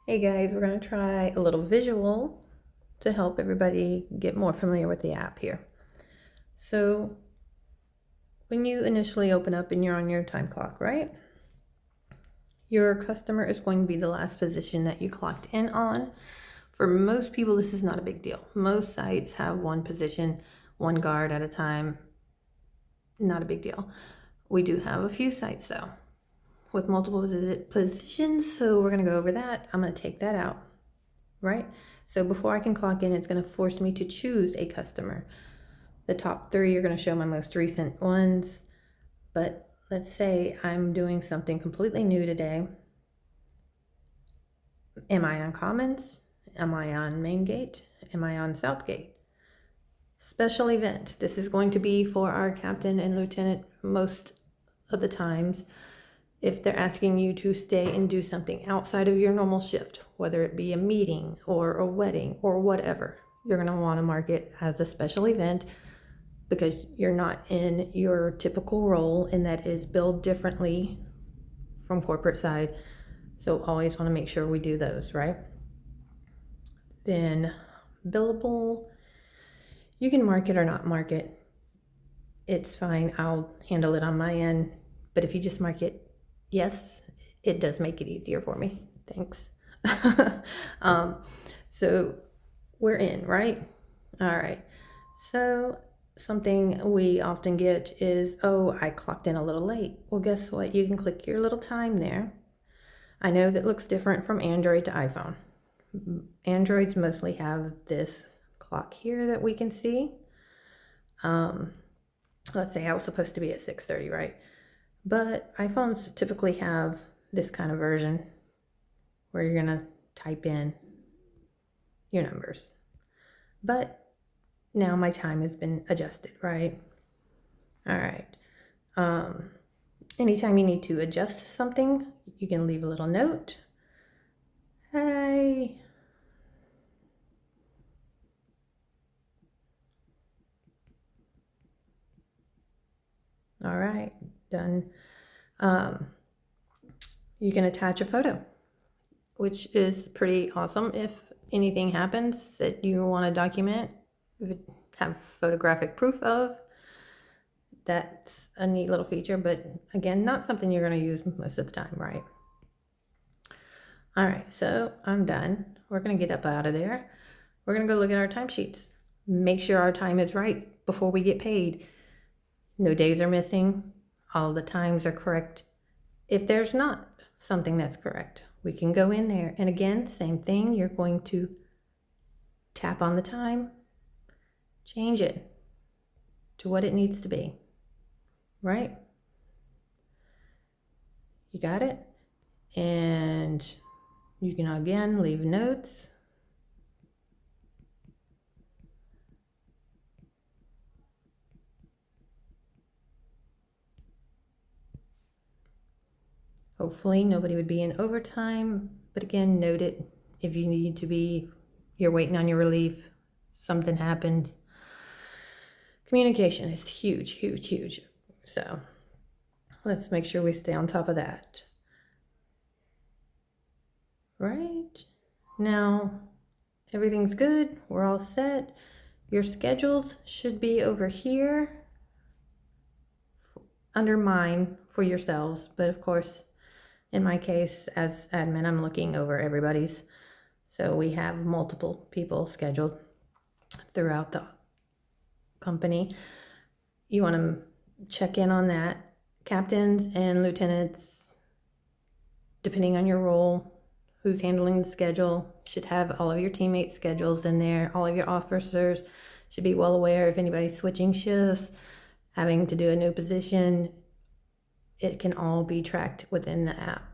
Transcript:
Hey guys, we're going to try a little visual to help everybody get more familiar with the app here. So when you initially open up and you're on your time clock, right? Your customer is going to be the last position that you clocked in on. For most people, this is not a big deal. Most sites have one position, one guard at a time. Not a big deal. We do have a few sites though with multiple positions, so we're going to go over that. I'm going to take that out. Right? So before I can clock in, it's going to force me to choose a customer. The top 3 are going to show my most recent ones, but let's say I'm doing something completely new today. Am I on Commons? Am I on Main Gate? Am I on South Gate? Special event. This is going to be for our captain and lieutenant most of the times. If they're asking you to stay and do something outside of your normal shift, whether it be a meeting or a wedding or whatever, you're going to want to mark it as a special event because you're not in your typical role, and that is billed differently from corporate side. So always want to make sure we do those, right? Then billable, you can mark it or not mark it. It's fine. I'll handle it on my end. But if you just mark it yes, it does make it easier for me. Thanks. So we're in, right? All right. So something we often get is, oh, I clocked in a little late. Well, guess what? You can click your little time there. I know that looks different from Android to iPhone. Androids mostly have this clock here that we can see. Let's say I was supposed to be at 6:30, right? But iPhones typically have this kind of version where you're gonna type in your numbers. But now my time has been adjusted, right? All right. Anytime you need to adjust something, you can leave a little note. Hey. All right, done. You can attach a photo, which is pretty awesome. If anything happens that you want to document, have photographic proof of, that's a neat little feature, but again, not something you're going to use most of the time, right? All right, so I'm done. We're going to get up out of there. We're going to go look at our timesheets. Make sure our time is right before we get paid. No days are missing. All the times are correct. If there's not something that's correct, we can go in there. And again, same thing. You're going to tap on the time, change it to what it needs to be, right? You got it? And you can again leave notes. Hopefully nobody would be in overtime, but again, note it if you need to be, you're waiting on your relief, something happens. Communication is huge, huge, huge. So let's make sure we stay on top of that. Right? Now, everything's good. We're all set. Your schedules should be over here under mine for yourselves. But of course, in my case, as admin, I'm looking over everybody's. So we have multiple people scheduled throughout the company. You want to check in on that. Captains and lieutenants, depending on your role, who's handling the schedule, should have all of your teammates' schedules in there. All of your officers should be well aware if anybody's switching shifts, having to do a new position. It can all be tracked within the app.